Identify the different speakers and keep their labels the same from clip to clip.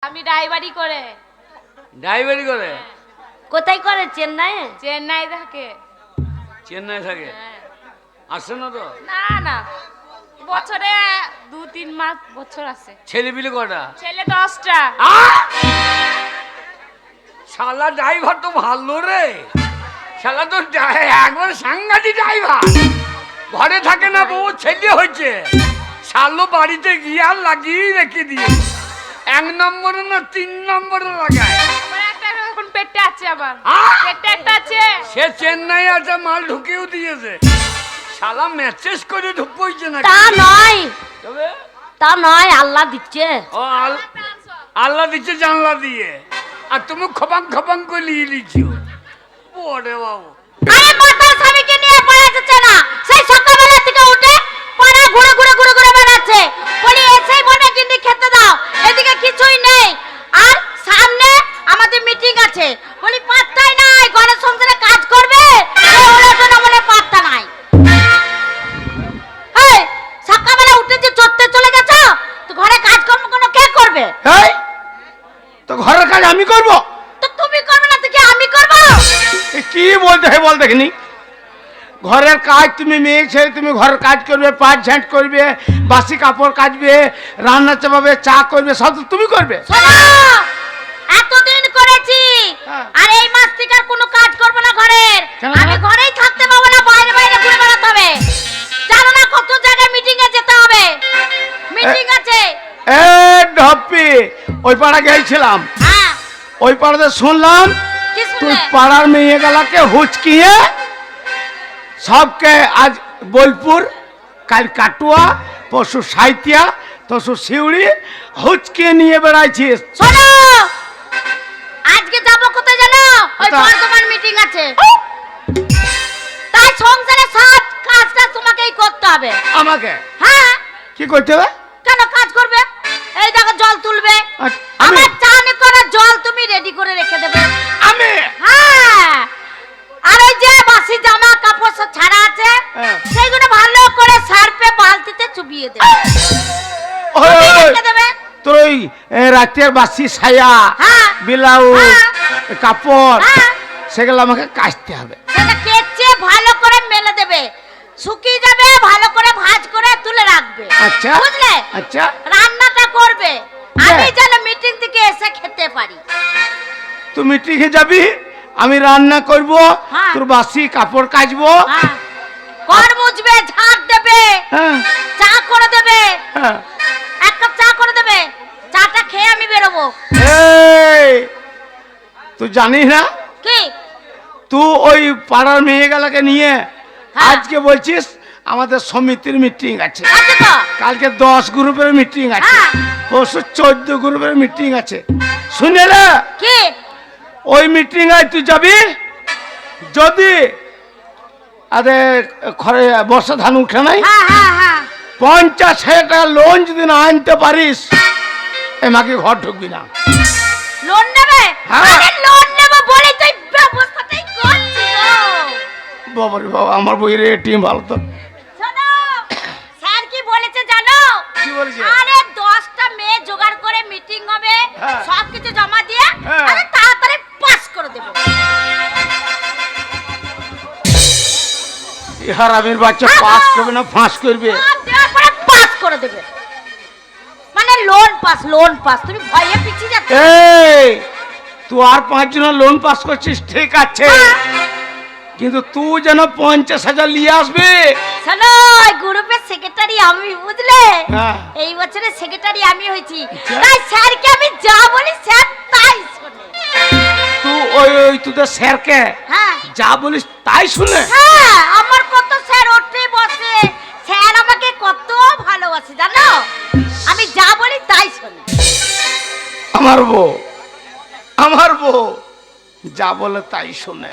Speaker 1: আমি ড্রাইভারি করে।
Speaker 2: ড্রাইভারি করে?
Speaker 1: কোথায় করে? চেন্নাই। চেন্নাই থাকে।
Speaker 2: চেন্নাই থাকে? আসছে না তো?
Speaker 1: না না, বছরে 2-3 মাস বছর আছে।
Speaker 2: ছেলে পিলে কটা?
Speaker 1: ছেলে 10টা।
Speaker 2: শালা ড্রাইভার তো ভালো রে, শালা তো একবার সাংঘাতিক ড্রাইভার। ঘরে থাকে না, বউ ছেলে হয়েছে, শালো বাড়িতে গিয়ে আর লাগিয়ে রেখে দিয়ে 1 নম্বরে না 3 নম্বরে লাগায়।
Speaker 1: আমার একটা এখন পেটে আছে, আবার
Speaker 2: হ্যাঁ?
Speaker 1: পেটে একটা আছে।
Speaker 2: সে চেন্নাই আছে, মাল ঢুকিয়েও দিয়েছে। শালা মেসেজ করে ঢুকছে না।
Speaker 1: তা নয়,
Speaker 2: তবে
Speaker 1: তা নয়, আল্লাহ দিচ্ছে।
Speaker 2: ও আল্লাহ দিচ্ছে জানলা দিয়ে, আর তুমি খপাং খপাং করে নিয়ে লিখিও। ওরে বাবু,
Speaker 1: আরে মাতাল স্বামীকে নিয়ে পড়াচ্ছে না, সেই সকালবেলা থেকে উঠে পাড়া ঘুরে ঘুরে ঘুরে ঘুরে বেড়াচ্ছে। বলি এসেই বলে কিন্তু খেতে দাও, এদিকে কিছুই নেই। আর সামনে আমাদের মিটিং আছে, বলি পাত্তাই নাই, ঘরের সংসারে কাজ করবে ওরা বলে পাত্তা নাই। এই সকালবেলা উঠে যে চড়তে চলে গেছো, তো ঘরে কাজকর্ম কোনো কে করবে?
Speaker 3: এই তো ঘরের কাজ আমি করব?
Speaker 1: তো তুমি করবে না তো কি আমি করব?
Speaker 3: এ কি বলতে হয় বল দেখিনি। ঘরের কাজ তুমি মেয়ে ছেলে, তুমি ঘরের কাজ করবে, পাট ঝাঁট করবে, বাসি কাপড় কাচবে, রান্না চাপাবে, চা করবে, সব তো তুমি করবে।
Speaker 1: শোনো, এতদিন করেছি,
Speaker 3: হ্যাঁ।
Speaker 1: আর এই মাস থেকে আর কোনো কাজ করব না ঘরের।
Speaker 3: কেন?
Speaker 1: আমি ঘরেই থাকতে পাবো না, বাইরে বাইরে ঘুরে বেড়াতে হবে। জানো না কত জায়গায় মিটিং এ যেতে হবে? মিটিং আছে।
Speaker 3: এ ঢপ্পি, ওই পাড়া গেছিলাম,
Speaker 1: হ্যাঁ,
Speaker 3: ওই পাড়াতে শুনলাম
Speaker 1: কি
Speaker 3: তুই
Speaker 1: শুনলে?
Speaker 3: পাড়ার মেয়েগুলাকে হুচকিয়ে সবকে আজ বোলপুর, কাল কাটুয়া, পরশু সাইতিয়া, তরশু শিউড়ি হুচকিয়ে নিয়ে বেড়াইছিস।
Speaker 1: শোনো, আজকে যাব কোথায় জানো? ওই
Speaker 3: কোথায়?
Speaker 1: বর্ধমান মিটিং আছে। তাই সংসারে সব কাজটা তোমাকেই করতে হবে।
Speaker 3: আমাকে
Speaker 1: হ্যাঁ,
Speaker 3: কি করতে হবে?
Speaker 1: কেন কাজ করবে? এই দেখো জল তুলবে,
Speaker 3: আমি
Speaker 1: আমার চান করা জল তুমি রেডি করে রেখে দেবে।
Speaker 3: আমি
Speaker 1: হ্যাঁ, আর ওই যে বাসি জামা কাপড় সব ছাড়া আছে,
Speaker 3: হ্যাঁ।
Speaker 1: সেইগুলো ভালো করে সার্ফে বালতিতে চুবিয়ে দেবে।
Speaker 3: ওই, ওই, ওই,
Speaker 1: রেখে দেবে।
Speaker 3: তোর ওই রাতের বাসি সায়া,
Speaker 1: হ্যাঁ।
Speaker 3: ব্লাউজ,
Speaker 1: হ্যাঁ।
Speaker 3: কাপড়,
Speaker 1: হ্যাঁ।
Speaker 3: সেগুলো আমাকে কাচতে হবে।
Speaker 1: সেটা কেচে ভালো করে মেলে দেবে, শুকিয়ে যাবে, ভালো করে ভাঁজ করে তুলে রাখবে।
Speaker 3: আচ্ছা
Speaker 1: বুঝলে?
Speaker 3: আচ্ছা,
Speaker 1: রান্নাটা করবে, আমি
Speaker 3: হ্যাঁ।
Speaker 1: যেন মিটিং থেকে এসে খেতে পারি।
Speaker 3: তুমি টিকে যাবি, আমি রান্না করব,
Speaker 1: হ্যাঁ।
Speaker 3: তোর বাসি কাপড় কাচবো।
Speaker 1: হ্যাঁ, ঘর মুছবে, ঝাড় দেবে,
Speaker 3: হ্যাঁ
Speaker 1: চা করে দেবে,
Speaker 3: হ্যাঁ।
Speaker 1: 1 কাপ চা করে দেবে। চাটা খেয়ে আমি বেরোবো।
Speaker 3: এই তুই জানিস না,
Speaker 1: কি?
Speaker 3: তুই ওই পাড়ার মেয়েগুলাকে নিয়ে
Speaker 1: হ্যাঁ।
Speaker 3: আজকে বলছিস আমাদের সমিতির মিটিং আছে,
Speaker 1: আছে তো?
Speaker 3: কালকে 10 গ্রুপের মিটিং আছে,
Speaker 1: হ্যাঁ।
Speaker 3: পরশু 14 গ্রুপের মিটিং আছে। শুনে রে,
Speaker 1: কি?
Speaker 3: ওই মিটিং এ তুই যাবি যদি আরে ঘরে বর্ষা ধান উঠে নাই,
Speaker 1: হ্যাঁ হ্যাঁ হ্যাঁ।
Speaker 3: 50,000 টাকা লোন যদি না আনতে পারিস, এমাকে ঘর ঢুকবি না।
Speaker 1: লোন নেবে?
Speaker 3: হ্যাঁ।
Speaker 1: আরে লোন নেব বলেই তো এই ব্যবস্থাটাই করছি গো।
Speaker 3: বাবারে বাবা, আমার বইয়ের এটিএম ভালো তো।
Speaker 1: শোনো, স্যার কি বলেছে জানো?
Speaker 3: কি বলেছে?
Speaker 1: আরে 10টা মেয়ে জোগাড় করে মিটিং হবে,
Speaker 3: হ্যাঁ।
Speaker 1: সবকিছু জমা দিয়ে
Speaker 3: হ্যাঁ।
Speaker 1: আরে তাড়াতাড়ি পাস করে দেব।
Speaker 3: ইহার আমির বাচ্চা পাস করবে না ফাঁস করবে?
Speaker 1: সব দেওয়ার পরে পাস করে দেবে, মানে লোন পাস, লোন পাস। তুমি ভয়ে পিছিয়ে যাচ্ছ।
Speaker 3: এই তুই আর 5 জনের লোন পাস করছিস, ঠিক আছে, কিন্তু তুই যেন 50,000 নিয়ে আসবি।
Speaker 1: শোনো, এই গ্রুপের সেক্রেটারি আমি, বুঝলে?
Speaker 3: হ্যাঁ।
Speaker 1: এই বছরের সেক্রেটারি আমি হয়েছি,
Speaker 3: আচ্ছা।
Speaker 1: তাই স্যারকে আমি যা বলি স্যার তাই শোনে।
Speaker 3: তুই ওই তোদের স্যারকে
Speaker 1: হ্যাঁ
Speaker 3: যা বলিস তাই শুনে?
Speaker 1: হ্যাঁ, আমার কত স্যার ওঠে বসে, স্যার আমাকে কত ভালোবাসে জানো, আমি যা বলি তাই শোনে।
Speaker 3: আমার বউ যা বলে তাই শুনে,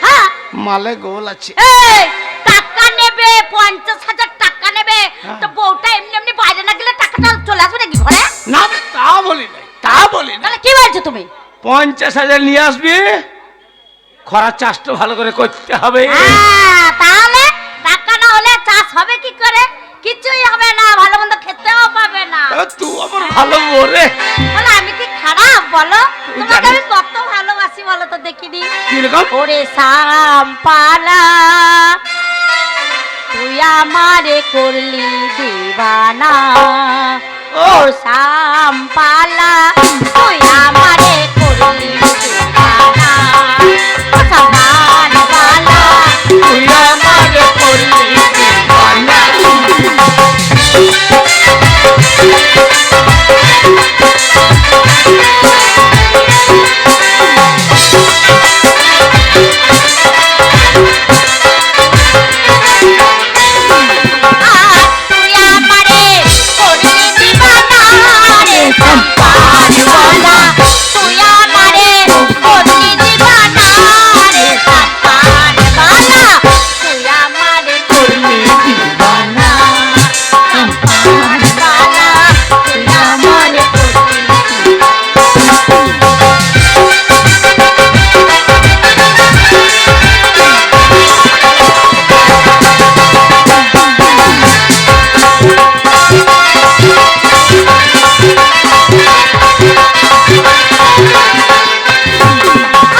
Speaker 1: হ্যাঁ,
Speaker 3: মালে গোল আছে।
Speaker 1: এই টাকা নেবে, 50,000 টাকা নেবে,
Speaker 3: হ্যাঁ।
Speaker 1: তো বউটা এমনি এমনি বাইরে না গেলে টাকাটা চলে আসবে নাকি ঘরে?
Speaker 3: না, তা বলি নাই, তা বলি না।
Speaker 1: তাহলে কি বলছো তুমি?
Speaker 3: 50,000 নিয়ে আসবি, খরা চাষটা ভালো করে করতে হবে।
Speaker 1: হ্যাঁ, তাহলে টাকা না হলে চাষ হবে কি করে? কিছুই হবে না, ভালো মন্দ খেতেও পাবে না।
Speaker 3: তুই আমার ভালো বউ রে।
Speaker 1: বলো আমি কি খারাপ বলো?
Speaker 3: তুই
Speaker 1: তোমাকে আমি
Speaker 3: জানিস-
Speaker 1: কত ভালোবাসি বলো তো দেখিনি।
Speaker 3: কিরকম?
Speaker 1: ওরে সাম্পালা তুই আমারে করলি দিবানা, ও সাম্পালা তুই আমারে করলি দিবানা, ও সাম্পালা
Speaker 3: তুই আমারে করলি দিবানা।
Speaker 1: তুই আমারে করলি দিবানা রে সাম্পালা, তুই আমারে করলি দিবানা রে সাম্পালা, তুই আমারে করলি দিবানা সাম্পালা, তুই আমারে করলি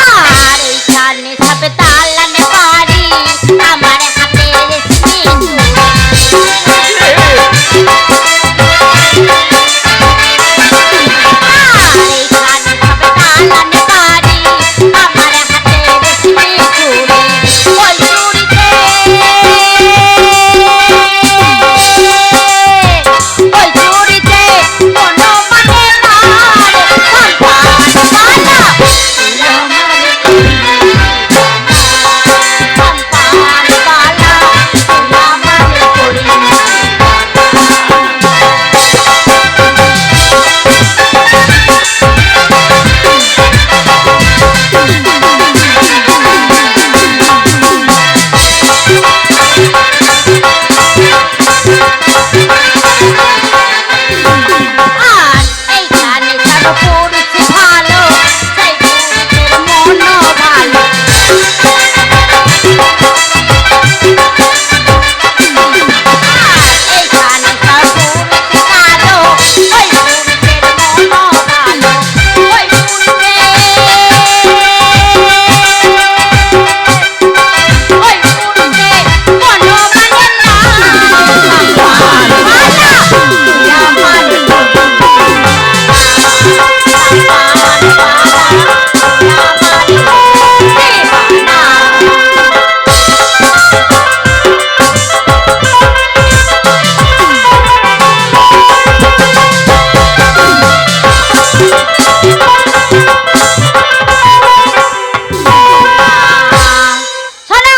Speaker 1: আর এইখানে সব তালানে পারি আমার হাতে রেশমি এইখানে সব তালানে পারি আমার হাতে রেশমি চুড়ি, ওই চুড়িতে ওই চুড়িতে কোনো মানে না রে সাম্পালা, তুই আমারে সাম্পালা, তুই আমারে করলি আর এইখানে সব পুরুষ ভালো, সেই পুরুষের মনও ভালো। আর এইখানে সব পুরুষ ভালো, ওই পুরুষের মনও ভালো, ওই পুরুষে ওই পুরুষে কোনো মানে না সাম্পালা, তুই আমারে শোনো,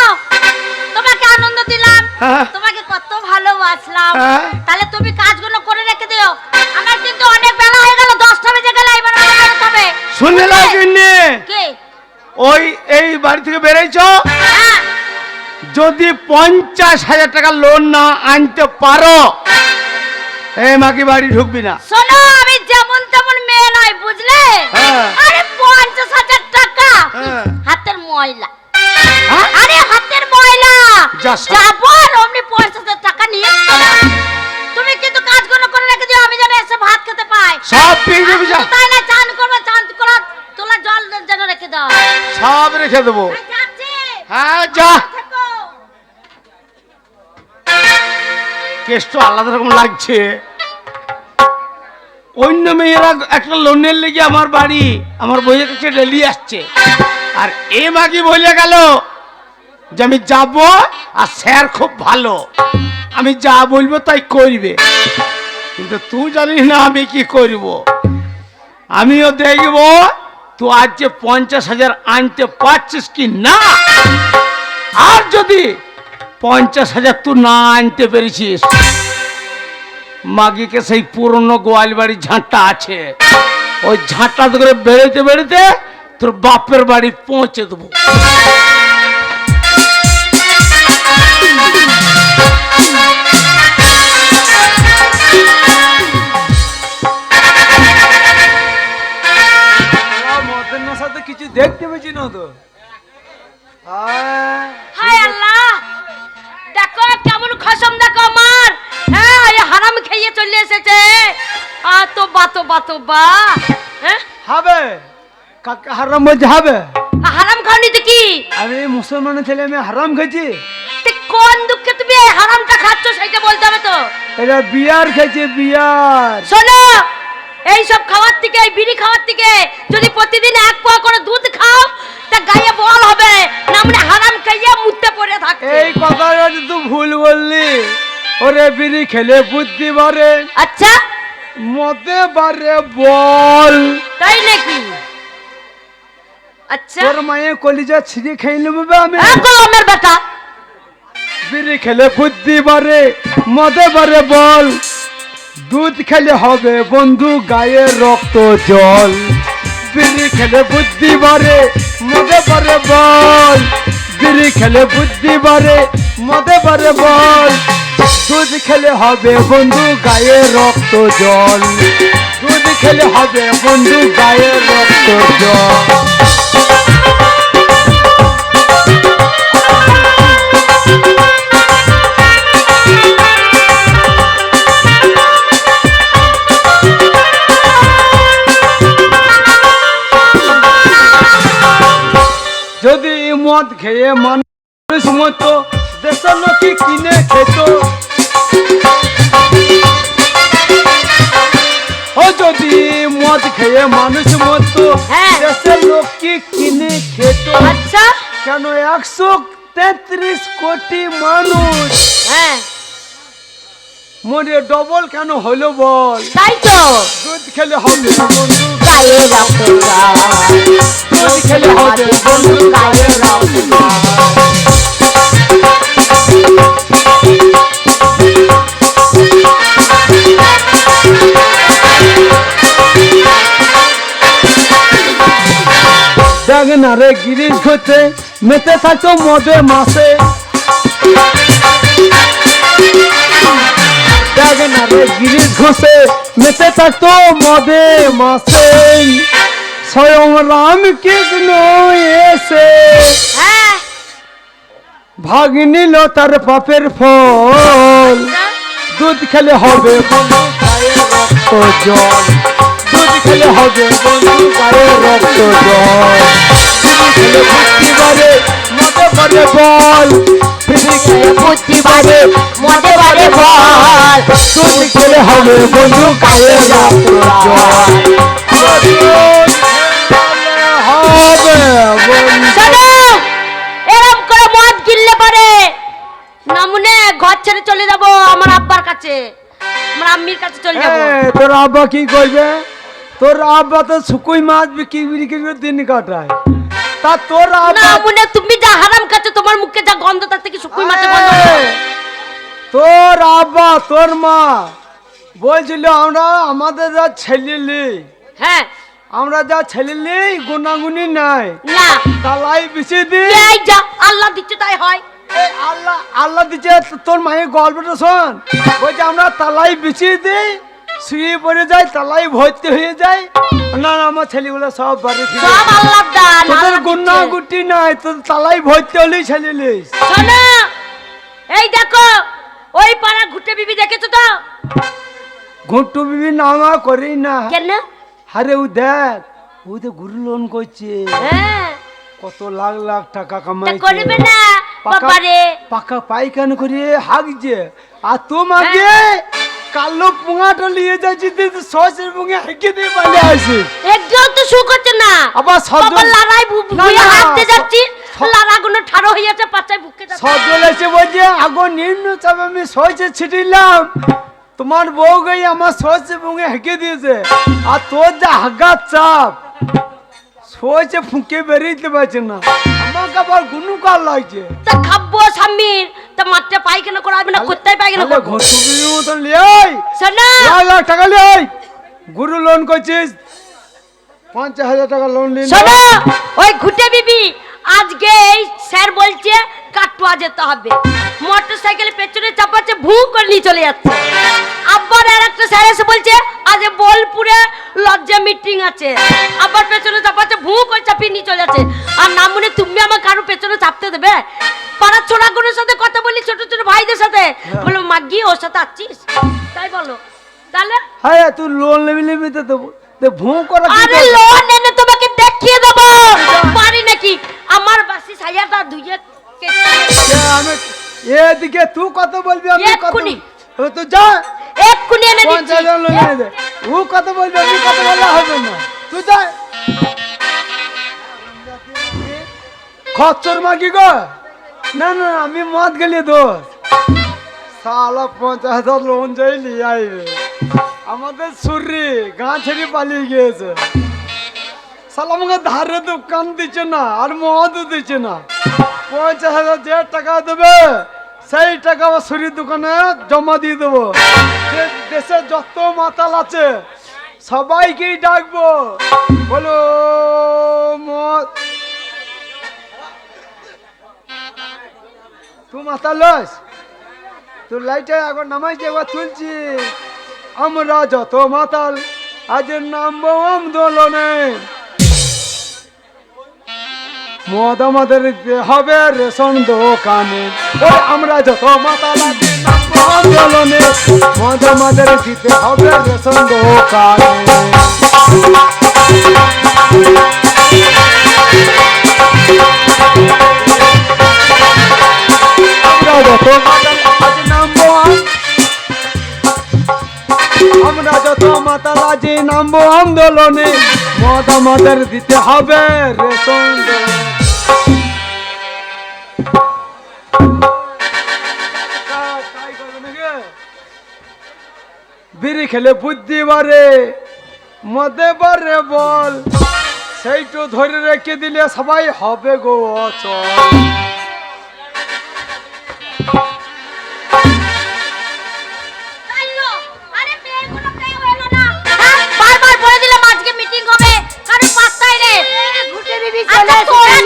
Speaker 1: তোমাকে আনন্দ দিলাম,
Speaker 3: হ্যাঁ।
Speaker 1: তোমাকে কত ভালোবাসলাম,
Speaker 3: হ্যাঁ।
Speaker 1: তাহলে তুমি কাজগুলো করে রেখে দিও। আমার কিন্তু অনেক বেলা হয়ে গেল, 10টা বেজে গেল, এবার আমাকে বেরোতে হবে।
Speaker 3: শুনে নাও কিন্নি,
Speaker 1: কি?
Speaker 3: ওই এই বাড়ি থেকে বেরোইছ,
Speaker 1: হ্যাঁ,
Speaker 3: যদি 50,000 টাকা লোন না আনতে পারো এই মাকে বাড়ি ঢুকবি না।
Speaker 1: শোনো আমি যেমন তেমন মেয়ে নয় বুঝলে।
Speaker 3: হ্যাঁ।
Speaker 1: আরে 50,000 টাকা
Speaker 3: হ্যাঁ।
Speaker 1: হাতের ময়লা,
Speaker 3: হ্যাঁ?
Speaker 1: আরে হাতের ময়লা
Speaker 3: যা সব।
Speaker 1: যাবো আর অমনি 50,000 টাকা নিয়ে চলে আসবো। তুমি কিন্তু কাজগুলো করে রেখে দিও, আমি যেন এসে ভাত খেতে পাই।
Speaker 3: সব পেয়ে যাবি, যা
Speaker 1: তাই না, চান করবো, চান করা তোলা জল যেন রেখে দাও।
Speaker 3: সব রেখে দেবো।
Speaker 1: আমি যাচ্ছি।
Speaker 3: হ্যাঁ যা।
Speaker 1: থেকো।
Speaker 3: কেষ্ট আলাদা রকম লাগছে। অন্য মেয়েরা একটা লোনের লেগে আমার বাড়ি আমার বইয়ের কাছে ডেলি আসছে, আর এ মাকে বলে গেল যে আমি যাব, আর স্যার খুব ভালো, আমি যা বলবো তাই করবে। কিন্তু তুই জানিস না আমি কি করব। আমিও দেখব তুই আজ যে 50,000 আনতে পারছিস কি না, আর যদি 50,000 তুই না আনতে পেরেছিস, মাগিকে সেই পুরনো গোয়াল বাড়ির ঝাঁটটা আছে, ওই ঝাঁটটা করে বেরোতে বেরোতে তোর বাপের বাড়ি পৌঁছে দেবো।
Speaker 4: মদের নেশাতে কিছু দেখতে পেয়েছি না তো।
Speaker 1: হায় আল্লাহ, দেখো কেমন খসম, দেখো আমার খাইয়ে চলে এসেছে। তো বা হ্যাঁ
Speaker 4: হবে কাকা হারাম বলছে হবে।
Speaker 1: হারাম খাওনি তো কি?
Speaker 4: আমি মুসলমানের ছেলে আমি হারাম খেয়েছি।
Speaker 1: তে কোন দুঃখে তুমি এই হারামটা খাচ্ছ সেটা বলতে হবে তো।
Speaker 4: এটা বিয়ার খেয়েছে বিয়ার।
Speaker 1: শোনো, এই সব খাওয়ার থেকে, এই বিড়ি খাওয়ার থেকে যদি প্রতিদিন এক পোয়া করে দুধ খাও তা গায়ে বল হবে না, মানে হারাম খাইয়ে মুতে পড়ে থাকে।
Speaker 4: এই কথাটা তুই ভুল বললি। ওরে বিড়ি খেলে বুদ্ধি বাড়ে,
Speaker 1: আচ্ছা
Speaker 4: মদে বাড়ে বল।
Speaker 1: তাই নাকি? আচ্ছা
Speaker 4: তোর মায়ে কলিজা ছিঁড়ে খেয়ে নেবো আমি।
Speaker 1: আমার বেটা
Speaker 4: বিড়ি খেলে বুদ্ধি বাড়ে, মদে বাড়ে বল। দুধ খেলে হবে বন্ধু গায়ে রক্ত জল। বিড়ি খেলে বুদ্ধি বাড়ে, মদে বাড়ে বল। বিড়ি খেলে বুদ্ধি বাড়ে, মদে বাড়ে বল। দুধ খেলে হবে বন্ধু গায়ে রক্ত জল। দুধ খেলে হবে বন্ধু গায়ে রক্ত জল। যদি মদ খেয়ে মানুষ মতো দেশের লোকই কিনে খেত। ও যদি মদ খেয়ে মানুষ মতো
Speaker 1: হ্যাঁ।
Speaker 4: দেশের লোকই কিনে খেত।
Speaker 1: আচ্ছা
Speaker 4: কেন 133 কোটি মানুষ
Speaker 1: হ্যাঁ
Speaker 4: মরে ডবল কেন হলো বল?
Speaker 1: তাই তো
Speaker 4: দুধ খেলে হবে বন্ধু,
Speaker 1: গায়ে রক্ত জল।
Speaker 4: দুধ খেলে হবে বন্ধু গায়ে রক্ত জল। দেখ না রে গিরিশ ঘটে মেতে থাকতো মদে মাসে। দেখ না রে গিরিশ ঘষে মেতে থাকতো মদে মাসে। স্বয়ং রাম কৃষ্ণ এসে
Speaker 1: হ্যাঁ
Speaker 4: ভাগ নিল তার পাপের ফল। দুধ খেলে হবে বন্ধু গায়ে রক্ত জল। দুধ খেলে হবে বন্ধু গায়ে রক্ত জল। বিড়ি খেলে বুদ্ধি বাড়ে, মদে বাড়ে বল। বিড়ি খেলে বুদ্ধি বাড়ে, মদে বাড়ে বল। দুধ খেলে হবে বন্ধু গায়ে রক্ত জল। দুধ খেলে হবে বন্ধু।
Speaker 1: শোনো, এরম করে মদ গিললে পারে না মনে ঘর ছেড়ে চলে যাব আমার আব্বার কাছে, আমার আম্মির কাছে চলে যাব।
Speaker 4: তোর আব্বা কি করবে? তোর আব্বা তো শুকুই মাছ বিক্রি করে দিন কাটায়। তা তোর
Speaker 1: না
Speaker 4: আব্বা
Speaker 1: মনে তুমি যা হারাম খাচ্ছ তোমার মুখে যা গন্ধ তার থেকে শুকুই মাছের গন্ধ হয়।
Speaker 4: তোর আব্বা তোর মা বলছিল আমরা আমাদের যা ছেলে নেই,
Speaker 1: হ্যাঁ
Speaker 4: আমরা যা ছেলে নেই গুনাগুনি নাই,
Speaker 1: না
Speaker 4: তালাই বেশি দি।
Speaker 1: এই যা আল্লাহ দিচ্ছে তাই হয়।
Speaker 4: এই আল্লাহ আল্লাহ দিচ্ছে। তোর মায়ের গল্পটা শোন। বলছে আমরা তালাই বিছিয়ে দিই, শুয়ে পড়ে যাই, তালাই ভর্তি হয়ে যায়। না না আমার ছেলেগুলো সব বাড়ি ফিরে
Speaker 1: সব আল্লাহর দান।
Speaker 4: তোদের
Speaker 1: আল্লাহ
Speaker 4: গুন্না
Speaker 1: দিচ্ছে।
Speaker 4: গুটি নাই, তোর তালাই ভর্তি হলেই ছেলে নিস।
Speaker 1: শোনো, এই দেখো ওই পাড়া ঘুটে বিবি দেখেছো তো?
Speaker 4: ঘুট্টু বিবি নামা করি না।
Speaker 1: কেন?
Speaker 4: আরে ও দেখ, ও তো গুরু লোন করছে,
Speaker 1: হ্যাঁ
Speaker 4: কত লাখ লাখ টাকা
Speaker 1: তা
Speaker 4: কামাইছে।
Speaker 1: করবে না
Speaker 4: পাকা
Speaker 1: বাবারে।
Speaker 4: পাকা পায়খান করে হাগছে। আর তোমাকে কালো পুঙাটা নিয়ে যাচ্ছি, সসের পুঙে হেঁকে দিয়ে পালিয়ে আসিস।
Speaker 1: একদম তো শু করছে না।
Speaker 4: আবার শব্দ
Speaker 1: বাবা লড়াই
Speaker 4: না,
Speaker 1: ভুয়ে
Speaker 4: না,
Speaker 1: হাঁটতে যাচ্ছি,
Speaker 4: স-
Speaker 1: লারাগুলো ঠাড়ো হয়ে যাচ্ছে, পাচায় বুকে যাচ্ছে।
Speaker 4: সজল এসে বলছে আগো নিম্ন চাপ আমি সসে ছিটিলাম, তোমার বউ গই আমার সসে পুঙে হেঁকে দিয়েছে। আর তোর যা হাগার চাপ, সসে ফুঁকে বেরিয়ে পারছে না। আমাকে আবার গুনুকার লাগছে।
Speaker 1: তা খাবো স্বামীর তা মাঠে পায়খানা করাবে না, কোথায় পায়খানা
Speaker 4: তাহলে
Speaker 1: করবো?
Speaker 4: ঘুষুবির মতন লিয়াই
Speaker 1: শোনো,
Speaker 4: লাখ লাখ টাকা লিয়াই। গুরু লোন করছিস, 50,000 টাকা লোন নিন।
Speaker 1: শোনো ওই ঘুটে বিবি আজকে এই স্যার বলছে কাটুয়া যেতে হবে, মোটর সাইকেলে পেছনে চাপাচ্ছে, ভু করে নিয়ে চলে যাচ্ছে। আবার আর একটা স্যার এসে বলছে আজ বোলপুরে লজ্জা মিটিং আছে, আবার পেছনে চাপাচ্ছে, ভু করে চাপিয়ে নিয়ে চলে যাচ্ছে। আর না মনে তুমি আমার কারো পেছনে চাপতে দেবে? পাড়ার ছোড়াগুলোর সাথে কথা বলি, ছোট ছোট ভাইদের সাথে বলো মাগি ওর সাথে আছিস, তাই বলো। তাহলে
Speaker 4: হ্যাঁ তুই লোন নেবি তো দেবো ভুঁ করা কি
Speaker 1: আরে
Speaker 4: দরকার?
Speaker 1: লোন এনে তোমাকে দেখিয়ে দেবো পারি নাকি আমার বাসি সাইয়াটা ধুয়ে
Speaker 4: সে আমি এদিকে তুই কত বলবি আমি কত
Speaker 1: এক্ষুনি।
Speaker 4: তুই যা
Speaker 1: এক্ষুনি এনে দিচ্ছি
Speaker 4: 50,000 লোন নিয়ে দে ও কত বলবি আমি কত বললে হবে না তুই যা খচ্চর মাগি গো না না আমি মদ গেলি দোষ সালা 50,000 লোন চাইলি আইবে আমাদের সুরি গাঁ ছেড়ে পালিয়ে গিয়েছে সালা আমাকে ধারে দোকান দিচ্ছে না আর মদ দিচ্ছে না 50,000 যে টাকা দেবে সেই টাকা আমার সুরির দোকানে জমা দিয়ে দেবো দেশে যত মাতাল আছে সবাইকেই ডাকবো বলো মদ তুই মাতাল লস তুই লাইটে এখন নামাইছে একবার তুলছি আমরা যত মাতাল আজ নামবো আন্দোলনে মদ আমাদের দিতে হবে রেশন দোকানে ওই আমরা যত মাতাল আজ নামবো আন্দোলনে মদ আমাদের দিতে হবে রেশন দোকানে আমরা যত মাতাল আজ নামবো আমরা যত মাতাল আজ নামবো আন্দোলনে মদ আমাদের দিতে হবে রেশন বিড়ি খেলে বুদ্ধি বাড়ে মদে বাড়ে বল সেইটু ধরে রেখে দিলে সবাই হবে গো অচল
Speaker 1: তাইলো, আরে মেয়েগুলো কেউ এলো না। হ্যাঁ, বারবার বলে দিলাম আজকে মিটিং হবে, কারো পাত্তাই নেই। আচ্ছা, তোরা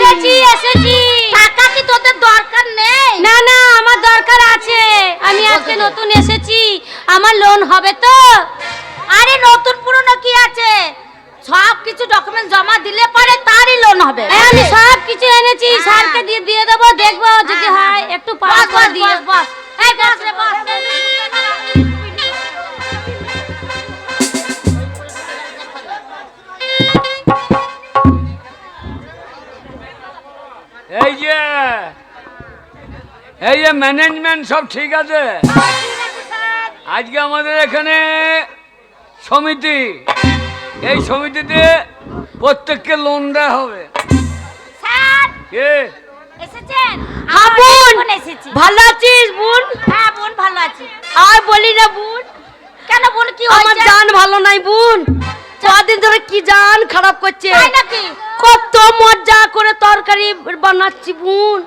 Speaker 1: এসেছি। টাকা কি তোদের দরকার নেই? না না, আমার দরকার আছে। আমি আজকে নতুন এসেছি, আমার লোন হবে তো? আরে নতুন পুরনো কি আছে? সব কিছু ডকুমেন্ট জমা দিলে পরে তারই লোন হবে। আমি সব কিছু এনেছি, স্যারকে দিয়ে দেবো, দেখবো যদি হয় একটু পাস করে দিয়ে। বস এই বস রে বস।
Speaker 2: এই যে ম্যানেজমেন্ট সব ঠিক আছে। আজকে আমাদের এখানে সমিতি, এই সমিতিতে প্রত্যেককে লোন দেওয়া হবে।
Speaker 1: স্যার
Speaker 2: কে
Speaker 1: এসেছেন? হ্যাঁ বোন এসেছি। ভালো আছিস বোন? হ্যাঁ বোন ভালো আছি। আর বলি না বোন। কেন বোন কি হয়েছে?
Speaker 5: আমার জান ভালো নাই বোন, কদিন ধরে কি জান খারাপ করছে।
Speaker 1: তাই নাকি?
Speaker 5: কত মজা করে তরকারি বানাচ্ছি বোন,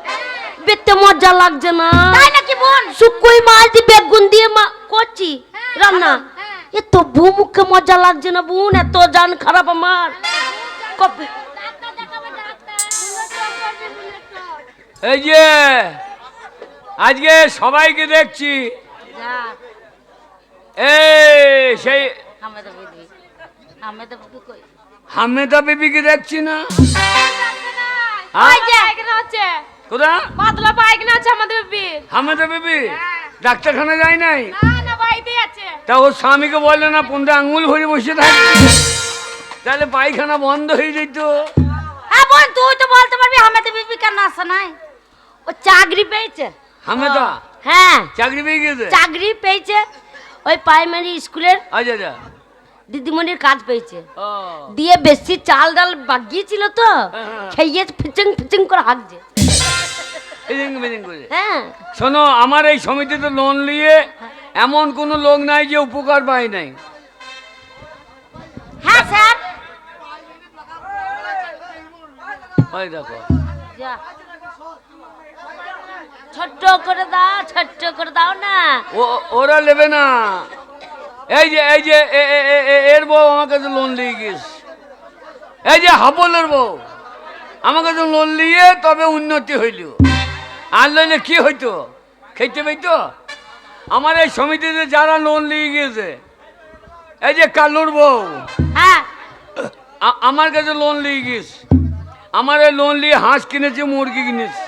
Speaker 5: বেতে মজা লাগছে না।
Speaker 1: তাই নাকি বোন?
Speaker 5: শুকুই মাছ দিয়ে বেগুন দিয়ে করছি রান্না, এত মুখে মজা লাগছে না বোন, এত জান খারাপ আমার। কবে
Speaker 2: এই যে আজকে সবাইকে দেখছি, এই সেই হামেদা বিবিকে দেখছি না।
Speaker 1: ওই যে এখানে হচ্ছে
Speaker 2: কোথা?
Speaker 1: পাতলা পায়খানা আছে আমাদের বিবি।
Speaker 2: হামেদা বিবি ডাক্তারখানা যায় নাই?
Speaker 1: না না বাড়িতেই আছে।
Speaker 2: তা ওর স্বামীকে বললে না পুনটা আঙুল ভরে বসে থাকবে, তাহলে পায়খানা বন্ধ হয়ে যেত।
Speaker 1: হ্যাঁ বোন তুই তো বলতে পারবি আমাদের বিবি কেন আসে নাই?
Speaker 5: ও চাকরি পেয়েছে।
Speaker 2: হামেদা
Speaker 5: হ্যাঁ
Speaker 2: চাকরি পেয়ে গেছে?
Speaker 5: চাকরি পেয়েছে, ওই প্রাইমারি স্কুলের
Speaker 2: আচ্ছা আচ্ছা।
Speaker 5: দিদিমণির কাজ পেয়েছে,
Speaker 2: ও
Speaker 5: দিয়ে বেশি চাল ডাল বাগিয়েছিল তো,
Speaker 2: হ্যাঁ।
Speaker 5: খেয়ে ফিচিং ফিচিং করে হাঁকছে।
Speaker 2: বেদিং করে।
Speaker 5: হ্যাঁ
Speaker 2: শোনো, আমার এই সমিতিতে লোন নিয়ে এমন কোনো লোক নাই যে উপকার পায় নাই।
Speaker 1: হ্যাঁ স্যার।
Speaker 2: ওই দেখো
Speaker 5: যা ছোট্ট করে দাও, ছোট্ট করে দাও না।
Speaker 2: ওরা নেবে না। এই যে এর বউ আমার কাছে লোন নিয়ে গিয়েছে, এই যে হাবলের বউ আমার কাছে লোন নিয়ে তবে উন্নতি হইল, আর লইলে কি হইতো? খেতে পাইতো? আমার এই সমিতিতে যারা লোন নিয়ে গিয়েছে, এই যে কালুর বউ
Speaker 1: হ্যাঁ
Speaker 2: আমার কাছে লোন নিয়ে গিয়েছে, আমার এই লোন নিয়ে হাঁস কিনেছে, মুরগি কিনেছে।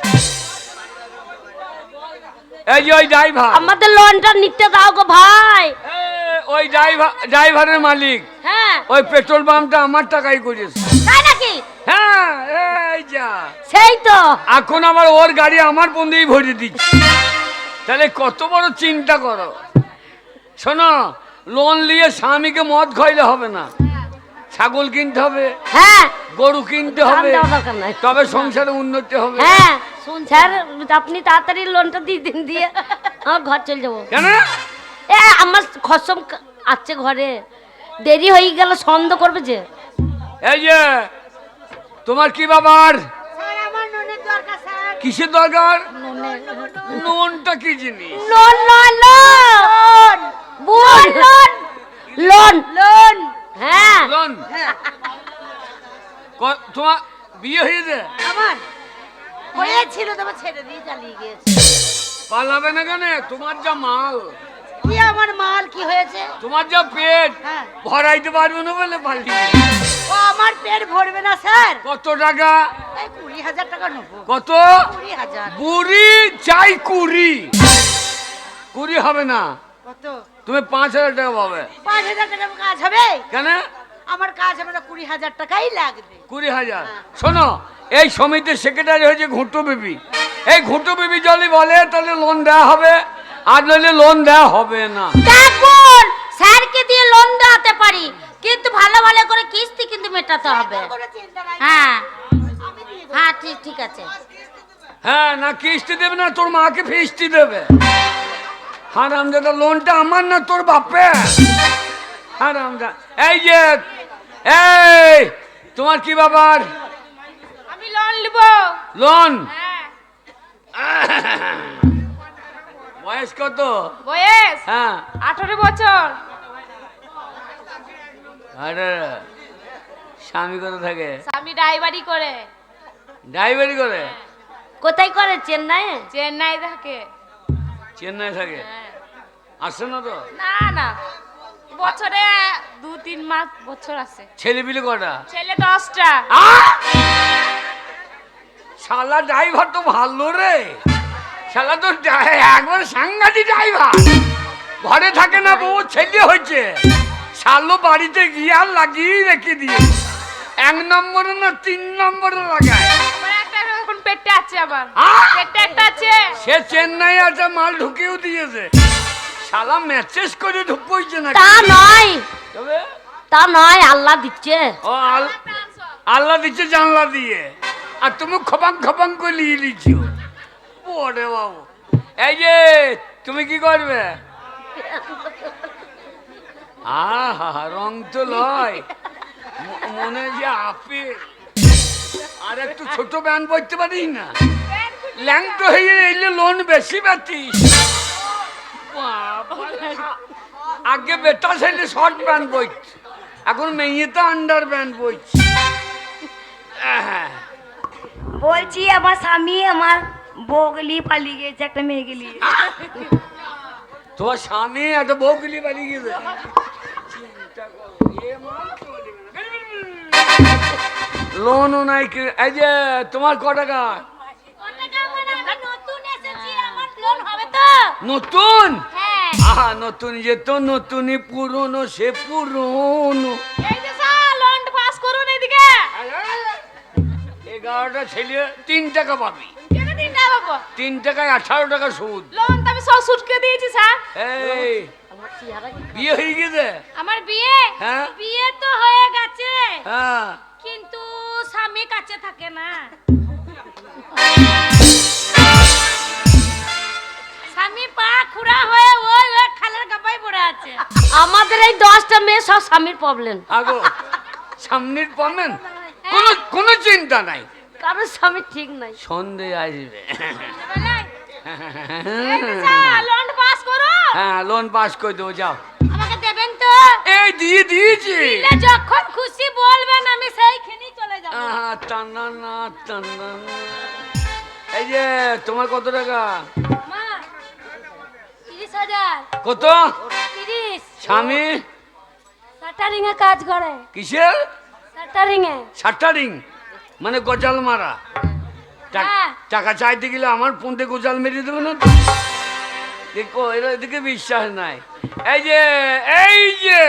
Speaker 2: এই যে ওই ড্রাইভার,
Speaker 5: আমাদের লোনটা নিতে দাও গো ভাই।
Speaker 2: ওই ড্রাইভারের মালিক
Speaker 1: হ্যাঁ
Speaker 2: ওই পেট্রোল পাম্পটা আমার টাকাই করেছে।
Speaker 1: তাই নাকি?
Speaker 2: হ্যাঁ এই যা
Speaker 1: সেই তো।
Speaker 2: এখন আবার ওর গাড়ি আমার বন্ধেই ভরে দিচ্ছে। তাহলে কত বড় চিন্তা করো। শোনো, লোন নিয়ে স্বামীকে মদ খাইলে হবে না, ছাগল কিনতে হবে,
Speaker 1: হ্যাঁ
Speaker 2: গরু কিনতে হবে,
Speaker 1: দাম দেওয়ার দরকার নাই।
Speaker 2: তবে সংসারে উন্নতি হবে।
Speaker 1: হ্যাঁ শুন স্যার, আপনি তাড়াতাড়ি লোনটা দিয়ে আমার ঘর চলে যাবো।
Speaker 2: কেন?
Speaker 1: এ আমার খসম আছে ঘরে, দেরি হয়ে গেল সন্দেহ করবে যে।
Speaker 2: এই যে তোমার কি বাবার
Speaker 1: স্যার আমার লোনের দরকার স্যার।
Speaker 2: কিসের দরকার? লোনটা কি জিনিস?
Speaker 1: Loan loan loan loan loan loan loan হ্যাঁ
Speaker 2: লোন? তোমার বিয়ে হয়েছে?
Speaker 1: আমার হয়েছিল, তবে ছেড়ে দিয়ে চালিয়ে গিয়েছে।
Speaker 2: পালাবে না কেন? তোমার যা মাল,
Speaker 1: কি আমার মাল কি হয়েছে?
Speaker 2: তোমার যা পেট,
Speaker 1: হ্যাঁ।
Speaker 2: ভরাইতে পারবে না বলে পাল্টি।
Speaker 1: ও আমার পেট ভরবে না স্যার।
Speaker 2: কত টাকা?
Speaker 1: এই 20,000 টাকা নেবো।
Speaker 2: কত?
Speaker 1: 20,000।
Speaker 2: বুড়ি চাই 20 হবে না,
Speaker 1: কত?
Speaker 2: তুমি 5,000 টাকা পাবে।
Speaker 1: 5,000 টাকা কাজ হবে?
Speaker 2: কেন?
Speaker 1: আমার কাজ হবে না, 20,000 টাকাই লাগবে।
Speaker 2: 20,000? শোনো, এই সমিতির সেক্রেটারি হয়েছে ঘুঁটো বিবি। এই ঘুঁটো বিবি যদি বলে তাহলে লোন দেওয়া হবে, আর নইলে লোন দেওয়া হবে না।
Speaker 1: দেখুন, স্যারকে দিয়ে লোন দেওয়াতে পারি, কিন্তু ভালো ভালো করে কিস্তি কিন্তু মেটাতে হবে। হ্যাঁ হ্যাঁ ঠিক ঠিক আছে।
Speaker 2: হ্যাঁ, না কিস্তি দেবে না, তোর মাকে ফিস্তি দেবে। হারামজাদা, লোনটা আমার না তোর বাপে। হারামজাদা। এই যে এই তোমার কি বাবার
Speaker 6: আমি লোন নিব।
Speaker 2: লোন?
Speaker 6: হ্যাঁ।
Speaker 2: বয়স কত?
Speaker 6: বয়স
Speaker 2: হ্যাঁ
Speaker 6: 18 বছর।
Speaker 2: আরে স্বামী কত থাকে?
Speaker 6: স্বামী ড্রাইভারি করে।
Speaker 2: ড্রাইভারি করে?
Speaker 1: কোথায় করে? চেন্নাই?
Speaker 6: চেন্নাই থাকে।
Speaker 2: চেন্নাই থাকে?
Speaker 6: হ্যাঁ।
Speaker 2: আসছে না তো?
Speaker 6: না না, বছরে 2-3 মাস বছর আছে।
Speaker 2: ছেলে পিলে কটা?
Speaker 6: ছেলে 10টা।
Speaker 2: শালা ড্রাইভার তো ভালো রে, শালা তো একবার সাংঘাতিক ড্রাইভার। ঘরে থাকে না, বউ ছেলে হয়েছে, শালো বাড়িতে গিয়ে আর লাগিয়ে রেখে দিয়ে 1 নম্বরে না 3 নম্বরে লাগায়।
Speaker 6: আমার একটা এখন পেটে আছে, আবার
Speaker 2: আহ!
Speaker 6: পেটে একটা আছে।
Speaker 2: সে চেন্নাই আছে, মাল ঢুকিয়েও দিয়েছে। শালা মেসেজ করে ঢুকছে না।
Speaker 1: তা নয়,
Speaker 2: তবে
Speaker 1: তা নয়, আল্লাহ দিচ্ছে।
Speaker 2: ও আল্লাহ দিচ্ছে জানলা দিয়ে, আর তুমি খপাং খপাং করে নিয়ে নিচ্ছো। ওরে বাবু, এই যে তুমি কি করবে? আহা, রং তো লয়, মনে হয় যে আপেল। আর একটু ছোট প্যান্ট পরতে পারিস না? ল্যাংটো হয়ে এলে লোন বেশি পাতিস। আগে বেটা ছেলে শর্ট প্যান্ট পরত, এখন মেয়ে তো আন্ডার প্যান্ট পরছে।
Speaker 7: বলছি আমার স্বামী আমার বউকে নিয়ে পালিয়ে গেছে, একটা মেয়েকে নিয়ে।
Speaker 2: তোমার স্বামী একটা বউগুলি পালিয়ে গেছে? লোনও নাই কি? এই যে তোমার ক টাকা? নতুন? আহা, নতুন যে তো নতুনই, পুরনো সে পুরনো।
Speaker 6: এই যে স্যার, লোন পাস করুন এদিকে।
Speaker 2: 11টা ছেলে 3 টাকা পাবি।
Speaker 6: কেন 3 টাকা পাবো?
Speaker 2: 3 টাকায় 18 টাকা সুদ।
Speaker 6: লোন তো আমি সব সুটকে দিয়েছি স্যার।
Speaker 2: এই বিয়ে হয়ে গেছে?
Speaker 6: আমার বিয়ে,
Speaker 2: হ্যাঁ
Speaker 1: বিয়ে তো হয়ে গেছে,
Speaker 2: হ্যাঁ।
Speaker 1: কিন্তু স্বামী কাছে থাকে না। স্বামী পা খুড়া হয়ে ওই ওই খালের গাপায় পড়ে আছে। আমাদের এই 10টা মেয়ে সব স্বামীর প্রবলেম।
Speaker 2: আগো সামনের পাবেন, কোনো চিন্তা নাই,
Speaker 1: কারণ স্বামী ঠিক নাই।
Speaker 2: সন্ধে আসবে।
Speaker 6: এই যে স্যার, লোন পাস করুন।
Speaker 2: হ্যাঁ, লোন পাস করে দেবো, যাও।
Speaker 1: আমাকে দেবেন তো?
Speaker 2: এই দিয়েছি।
Speaker 1: দিলে যখন খুশি বলবেন, আমি সেইখানেই চলে যাব।
Speaker 2: আহা, টানা না টানা না। এই যে তোমার কত টাকা?
Speaker 1: মা 30,000।
Speaker 2: কত?
Speaker 1: 30।
Speaker 2: স্বামী
Speaker 1: শাটারিং এ কাজ করে।
Speaker 2: কিসের?
Speaker 1: শাটারিং এ।
Speaker 2: শাটারিং মানে গজাল মারা?
Speaker 1: হ্যাঁ।
Speaker 2: টাকা চাইতে গেলে আমার ফোনতে গোজাল মেরে দেবে না? দেখো এরা এদিকে বিশ্বাস নাই। এই যে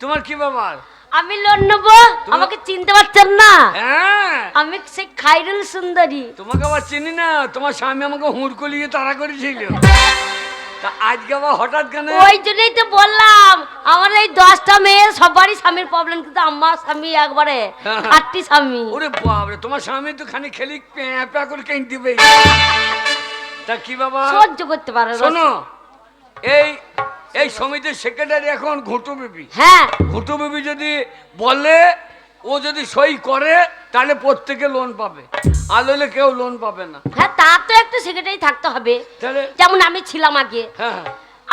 Speaker 2: তোমার কি ব্যাপার?
Speaker 5: আমি লোন নেবো, আমাকে চিনতে পারছেন না?
Speaker 2: হ্যাঁ
Speaker 5: আমি সেই খাইরুল সুন্দরী।
Speaker 2: তোমাকে আবার চিনি না, তোমার স্বামী আমাকে হুড়কলিয়ে তাড়া করেছিল, তা আজকে আবার হঠাৎ কেন?
Speaker 5: ওই জন্যই তো বললাম, আমার এই 10টা মেয়ের সবারই স্বামীর প্রবলেম, কিন্তু আমার স্বামী একবারে খাঁটি স্বামী।
Speaker 2: ওরে বাপরে, তোমার স্বামী তো খানি খেলি প্যাঁ প্যাঁ করে কেঁদে পেয়ে। তা কি বাবা
Speaker 5: সহ্য করতে পারে না।
Speaker 2: শোনো, এই সমিতির সেক্রেটারি এখন ঘুটু বিবি।
Speaker 5: হ্যাঁ,
Speaker 2: ঘুটু বিবি যদি বলে, ও যদি সই করে, তাহলে প্রত্যেকে লোন পাবে, আর নইলে কেউ লোন পাবে না।
Speaker 5: হ্যাঁ, তার তো একটু সেক্রেটারি থাকতে হবে।
Speaker 2: তাহলে
Speaker 5: যেমন আমি ছিলাম আগে,
Speaker 2: হ্যাঁ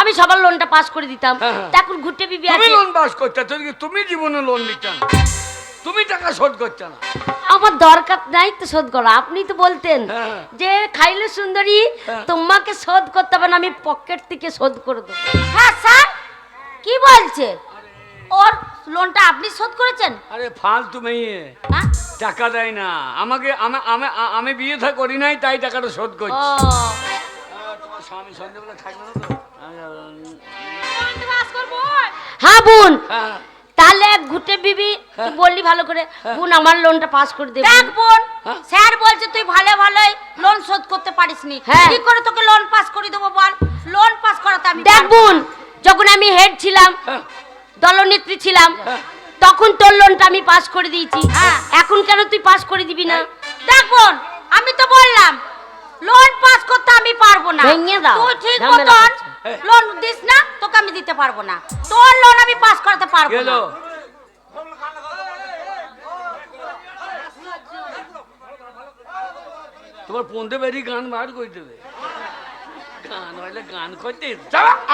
Speaker 5: আমি সবার লোনটা পাস করে দিতাম।
Speaker 2: হ্যাঁ, হ্যাঁ।
Speaker 5: তা এখন ঘুরতে বিবি
Speaker 2: তুমি
Speaker 5: আছে,
Speaker 2: লোন পাস করতে, তুমি জীবনে লোন নিতে না, তুমি টাকা শোধ করতে না।
Speaker 5: আমার দরকার নাই তো শোধ করা। আপনি তো বলতেন
Speaker 2: হ্যাঁ।
Speaker 5: যে খাইলে সুন্দরী
Speaker 2: হ্যাঁ।
Speaker 5: তোমাকে শোধ করতে হবে না, আমি পকেট থেকে শোধ করে দেবো। হ্যাঁ স্যার, কি বলছে? ওর লোনটা আপনি শোধ করেছেন?
Speaker 2: আরে ফালতু মেয়ে,
Speaker 5: হ্যাঁ?
Speaker 2: টাকা দেয় না আমাকে। আমি বিয়ে থা করি নাই, তাই টাকাটা শোধ
Speaker 5: ও,
Speaker 2: করছি। তোমার স্বামী সন্ধ্যেবেলা থাকবে না তো?
Speaker 5: হ্যাঁ বোন,
Speaker 2: হ্যাঁ
Speaker 5: তাহলে ঘুটে বিবি তুই বললি ভালো করে, বোন আমার লোনটা পাস করে দেব।
Speaker 1: দেখ বোন,
Speaker 2: হ্যাঁ?
Speaker 1: স্যার বলছে তুই ভালো ভালোই লোন শোধ করতে পারিসনি,
Speaker 5: হ্যাঁ।
Speaker 1: কি করে তোকে লোন পাস করে দেবো বল? লোন পাস করাতে আমি
Speaker 5: দেখ
Speaker 1: পারবো
Speaker 5: বোন,
Speaker 1: না।
Speaker 5: যখন আমি হেড ছিলাম,
Speaker 2: হ্যাঁ
Speaker 5: দলনেত্রী ছিলাম,
Speaker 2: হ্যাঁ।
Speaker 5: তখন তোর লোনটা আমি পাস করে দিয়েছি।
Speaker 1: হ্যাঁ।
Speaker 5: এখন কেন তুই পাস করে দিবি না?
Speaker 1: দেখ বোন, আমি তো বললাম লোন পাস করতে আমি পারবো না।
Speaker 5: ভেঙে দাও,
Speaker 1: তুই ঠিক
Speaker 5: ঝামেলা
Speaker 1: মতন
Speaker 5: করছে।
Speaker 1: লোন দিস না, তোকে আমি দিতে পারবো না। তোর লোন আমি পাস করাতে পারবো
Speaker 2: গেল।
Speaker 1: না।
Speaker 2: তোমার পন্দে বেরি গান বার করে দেবে, গান হইলে গান করতে।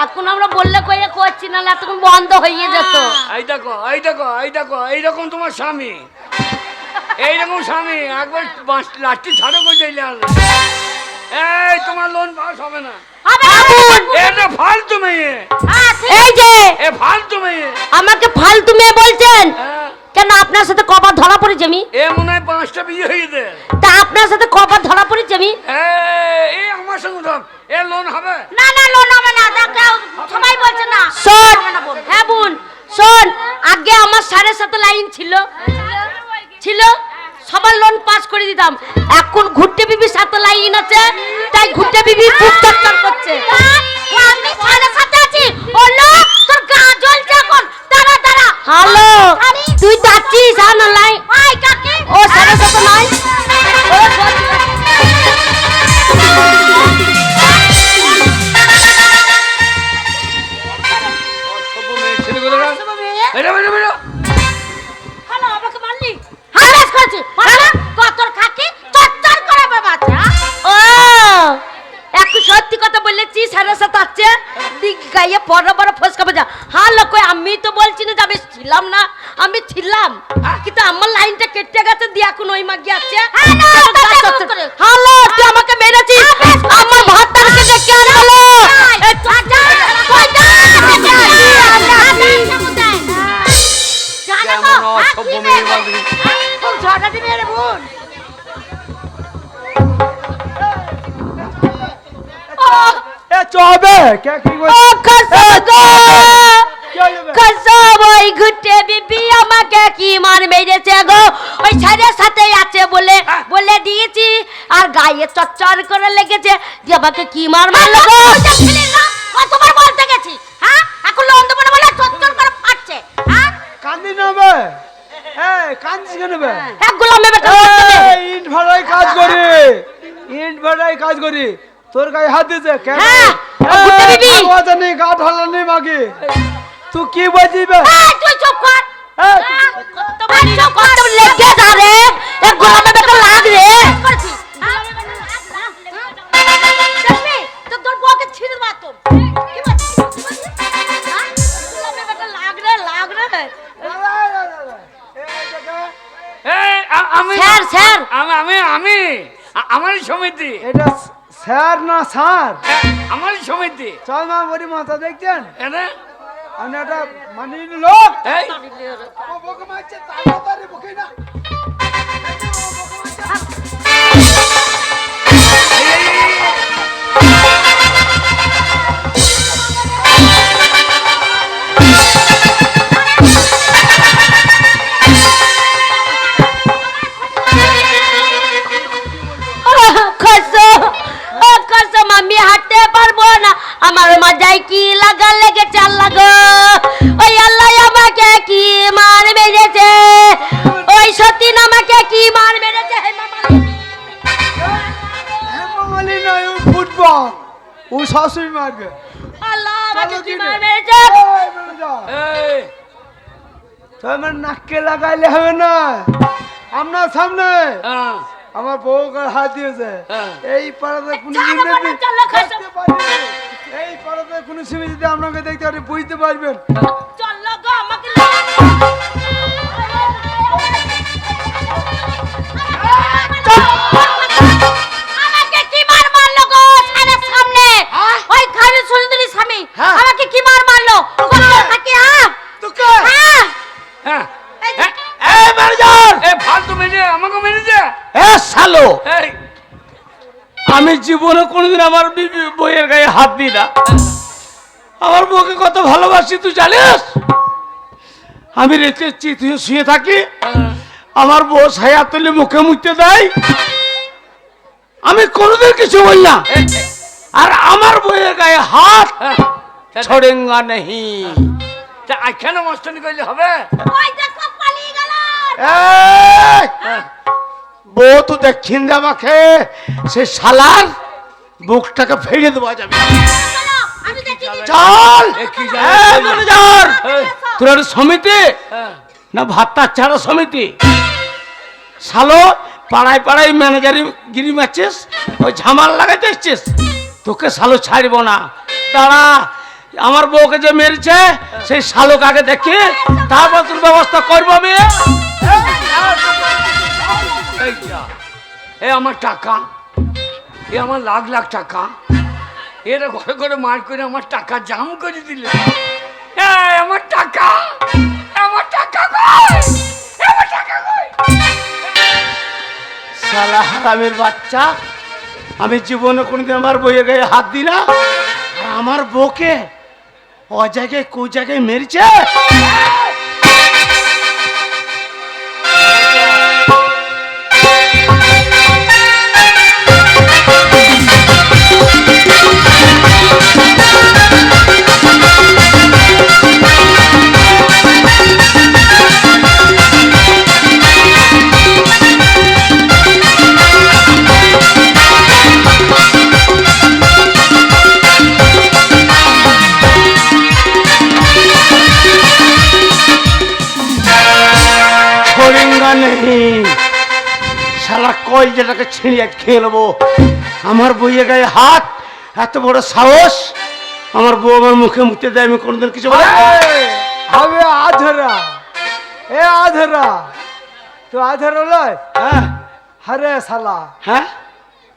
Speaker 5: এখন আমরা বললে কইয়া করছি না, এতক্ষণ বন্ধ হয়ে যেত।
Speaker 2: এই দেখো এইরকম তোমার স্বামী, এইরকম স্বামী একবার লাঠি ছাড়ো করে দিলে আর এই তোমার লোন পাস হবে না।
Speaker 1: হবে না।
Speaker 2: এটা ফালতু মেয়ে,
Speaker 1: হ্যাঁ, ঠিক
Speaker 5: এই যে
Speaker 2: এ ফালতু মেয়ে।
Speaker 5: আমাকে ফালতু মেয়ে বলছেন
Speaker 2: হ্যাঁ,
Speaker 5: কেন? আপনার সাথে কবার ধরা পড়েছি আমি?
Speaker 2: এ মনে হয় 5টা বিয়ে হয়েছে।
Speaker 5: তা আপনার সাথে কবার ধরা পড়েছি আমি?
Speaker 2: এই আমার সঙ্গে ধর, এ লোন হবে
Speaker 1: না না, লোন হবে না। দেখ সবাই বলছে না।
Speaker 5: শোন,
Speaker 1: হবে না বোন।
Speaker 5: হ্যাঁ বোন শোন, আগে আমার 7.5 লাইন ছিল, সবার লোন পাস করে দিতাম। এখন ঘুরতে বিবি 7 লাইন আছে, তাই ঘুরতে বিবি খুব চর্চা করছে।
Speaker 1: আমি সাড়ে সাথে আছি। বললো তোর গা জ্বলছে এখন। দাঁড়া দাঁড়া।
Speaker 5: হ্যালো, তুই যাচ্ছিস? হ্যাঁ না লাইন
Speaker 1: আয় কাকি।
Speaker 5: ও 7.5 লাইন। ও
Speaker 2: অসভ্য মেয়ে ছেলেগুলোরা। বেরো বেরো বেরো।
Speaker 1: হ্যালো, আমাকে মারলি? হারাস করেছি। মারলা? তোর কাকি চচ্চর করে বাবাছে।
Speaker 5: ও, একটু সত্যি কথা বলেছি, 7.5 আছে, দিক গায়ে বড় বড় ফসকা বাজা। হ্যালো, কই আমি তো বলছি না যে আমি ছিলাম না, আমি ছিলাম, কিন্তু আমার লাইনটা কেটে গেছে, দিয়ে এখন ওই মাগি আছে। হ্যালো, তুই আমাকে মেরেছিস, আমার ভাতটাকে ডেকে আন হলো।
Speaker 2: কেমন অসভ্য মেয়ে বলবি।
Speaker 1: খুব ঝগড়া দিবি রে বোন।
Speaker 4: এ চবে কে কি
Speaker 5: ও খসগো,
Speaker 4: কি হলো বে?
Speaker 5: খসব ওই ঘুরতে বিবি আমাকে কি মার মেরেছে গো। ওই 7.5 আছে বলে দিয়েছি, আর গায়ে চচ্চর করে লেগেছে, দিয়ে আমাকে কি মার মারলো গো।
Speaker 1: কতবার বলতে গেছি, হ্যাঁ? এখন লোন দেবো না বলে চচ্চর করে ফাটছে, হ্যাঁ?
Speaker 4: কান্দি নেবে কান্দিস কেন বে?
Speaker 5: এক গোলামে বেটা
Speaker 4: ইট ভাড়ায় কাজ করি তোর গায়ে হাত দিতে কেন?
Speaker 5: হ্যাঁ, ও ঘুরতে বিবি।
Speaker 4: আওয়াজ নেই, গা ঢালা নেই মাগে। তুই কি বলছিস?
Speaker 1: এই, তুই চুপ কর।
Speaker 5: তোমার কত লেগে যা রে, এক গোলামে বেটা লাগ রে।
Speaker 1: করেছি, হ্যাঁ? দেখবি, তোর বউকে ছিঁড়ে দেবো একদম। কি বলছিস? হ্যাঁ? গোলাপের বেটা লাগ রে।
Speaker 2: আমি
Speaker 5: স্যার।
Speaker 2: আমারই সমিতি,
Speaker 4: এটা স্যার না স্যার?
Speaker 2: আমারই সমিতি।
Speaker 4: চল মা বড়ি মাথা দেখছেন,
Speaker 2: এনে
Speaker 4: আমি একটা মানে লোক
Speaker 2: এই
Speaker 4: বকে মারছে, তাড়াতাড়ি বকে না।
Speaker 5: সতীন আমাকে কি মার মেরেছে হেমা মালিনী?
Speaker 4: হেমামালি নয়, ও ফুটবল, ও শাশুড়ি মারবে।
Speaker 5: আল্লাহ আমাকে
Speaker 4: চলো
Speaker 5: কি
Speaker 4: কি
Speaker 5: মার
Speaker 4: রে?
Speaker 5: মেরেছে?
Speaker 4: এই ম্যানেজার,
Speaker 2: এই,
Speaker 4: তো আমার নাককে লাগাইলে হবে না, আপনার সামনে
Speaker 2: হ্যাঁ,
Speaker 4: আমার বউকে হাত দিয়েছে।
Speaker 2: হ্যাঁ।
Speaker 4: এই পাড়াতে কোনো
Speaker 5: ছাড়ো
Speaker 4: দিন
Speaker 5: বলো, চলো খাইছো।
Speaker 4: দেখতে পারবেন। এই পাড়াতে কোনো সময় যদি আপনাকে দেখতে পারি বুঝতে পারবেন।
Speaker 5: চলো গো আমাকে
Speaker 1: আমাকে কি মার মারলো গো সারের সামনে? ওই খালি সুন্দরী স্বামী
Speaker 3: হ্যাঁ।
Speaker 1: আমাকে কি মার মারলো? কোথায় থাকি হ্যাঁ?
Speaker 3: তোকে
Speaker 1: হ্যাঁ।
Speaker 2: হ্যাঁ,
Speaker 1: এই যে-
Speaker 3: এই ম্যানেজার,
Speaker 2: এই ফালতু মেরে আমাকে মেরেছে।
Speaker 3: এ শালো,
Speaker 2: এই,
Speaker 3: আমি জীবনে কোনোদিন আমার বইয়ের গায়ে হাত দিই না। আমার বউকে কত ভালোবাসি তুই জানিস? আমি রেখেছি তুই শুয়ে থাকি, আমার বউ ছায়া তুলে মুখে মুখতে দেয়, আমি কোনোদিন কিছু বলি না।
Speaker 2: এই,
Speaker 3: আর আমার বইয়ের গায়ে হাত
Speaker 2: হ্যাঁ,
Speaker 3: ছড়েঙ্গা নেই।
Speaker 2: তা এখানে মস্তানি করলে হবে?
Speaker 1: ওই দেখো পালিয়ে গেল।
Speaker 3: এই,
Speaker 2: হ্যাঁ,
Speaker 3: বউ তো দেখছেন যে আমাকে, সে শালার বুকটাকে ফেলে দেওয়া যাবে।
Speaker 1: চলো আমি দেখি দিচ্ছি।
Speaker 3: চল
Speaker 2: এ কি
Speaker 3: এই
Speaker 2: জানো?
Speaker 3: ম্যানেজার,
Speaker 2: এই,
Speaker 3: তোর একটা সমিতি
Speaker 2: হ্যাঁ,
Speaker 3: না ভাত্তা ছাড়া সমিতি? শালো পাড়ায় পাড়ায় ম্যানেজারি গিরি মারছিস, ওই ঝামাল লাগাইতে এসছিস, তোকে শালো ছাড়বো না। দাঁড়া, আমার বউকে যে মেরেছে সেই শালোক আগে দেখি, তারপর তোর ব্যবস্থা করবো আমি।
Speaker 2: এই যা, এ আমার টাকা, এ আমার লাখ লাখ টাকা, এরা ঘরে ঘরে মার করে আমার টাকা জাম করে দিলে। এই আমার টাকা, আমার টাকা কই? আমার টাকা কই?
Speaker 3: শালা হারামের বাচ্চা, আমি জীবনে কোনোদিন আমার বইয়ের গায়ে হাত দিই না, আর আমার বউকে ও জায়গায় কো জায়গায় মেরেছে। ছড়েঙ্গা নেই, শালা কল যেটাকে ছিঁড়িয়ে খেয়ে নেবো। আমার বইয়ের গায়ে হাত, এত বড় সাহস, আমার বউ আমার মুখে মুখে দেয়, আমি কোনোদিন কিছু বলি না।
Speaker 4: এই, হবে আধরা, এ আধরা, তো আধরা লয়।
Speaker 3: হ্যাঁ
Speaker 4: আরে শালা,
Speaker 3: হ্যাঁ,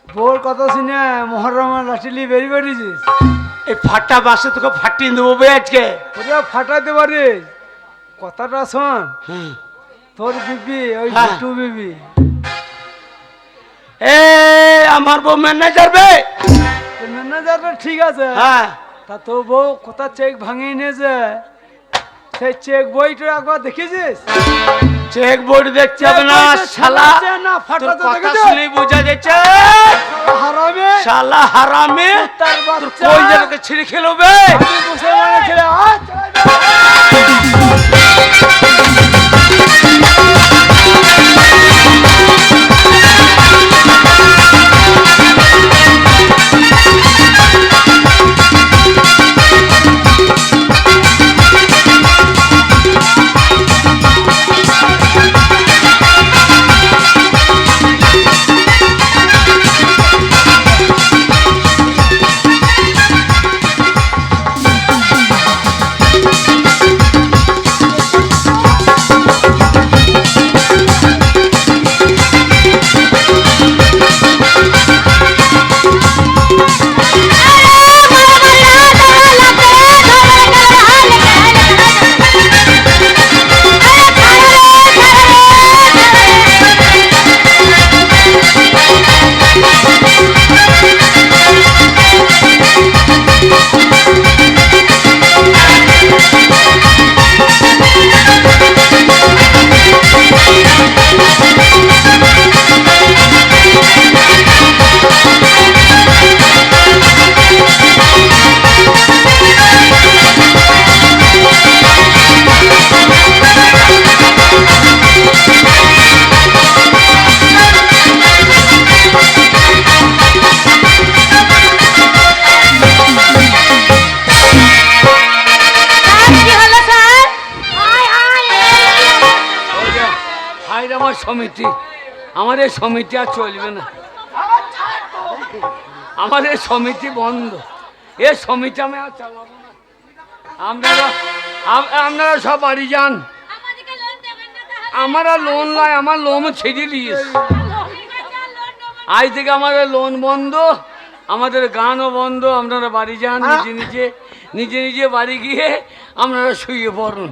Speaker 4: বউর কথা শুনে মহরমের লাঠিলি বেরিয়ে বেরিয়েছিস।
Speaker 3: এই ফাটা বাসে তোকে ফাটিয়ে দেবো বে আজকে।
Speaker 4: ওটা ফাটাতে পারিস, কথাটা শোন।
Speaker 3: হ্যাঁ।
Speaker 4: তোর বিবি ওই
Speaker 3: হ্যাঁ।
Speaker 4: টু বিবি,
Speaker 3: এ আমার বউ ম্যানেজার বে।
Speaker 4: ম্যানেজারটা ঠিক আছে,
Speaker 3: হ্যাঁ,
Speaker 4: তা তোর বউ কোথা চেক ভাঙিয়ে নিয়েছে, সেই চেক বইটা একবার দেখেছিস?
Speaker 3: চেক বোর্ড দেখতে হবে না শালা,
Speaker 4: না
Speaker 3: তোর
Speaker 4: ফাটাতে
Speaker 3: কথা
Speaker 4: দেখেছিস?
Speaker 3: শুনেই বোঝা যাচ্ছে
Speaker 4: হারামে
Speaker 3: শালা হারামে,
Speaker 4: তার
Speaker 3: তোর
Speaker 4: বাচ্চা।
Speaker 3: কোন জায়গাকে ছিঁড়ে খেলবে।
Speaker 4: আমি মুসলমানের ছেলে, আয়, চল, চল।
Speaker 2: আমার সমিতি, আমার এই সমিতি আর চলবে না, আমার এই সমিতি বন্ধ, এ সমিতি আমি আর চালাবো না। আপনারা সব বাড়ি যান, আমার আর লোন নয়, আমার লোন ছেড়ে দিয়েছে। আজ থেকে আমাদের লোন বন্ধ, আমাদের গানও বন্ধ। আপনারা বাড়ি যান, নিজে নিজে বাড়ি গিয়ে আপনারা শুয়ে পড়ুন।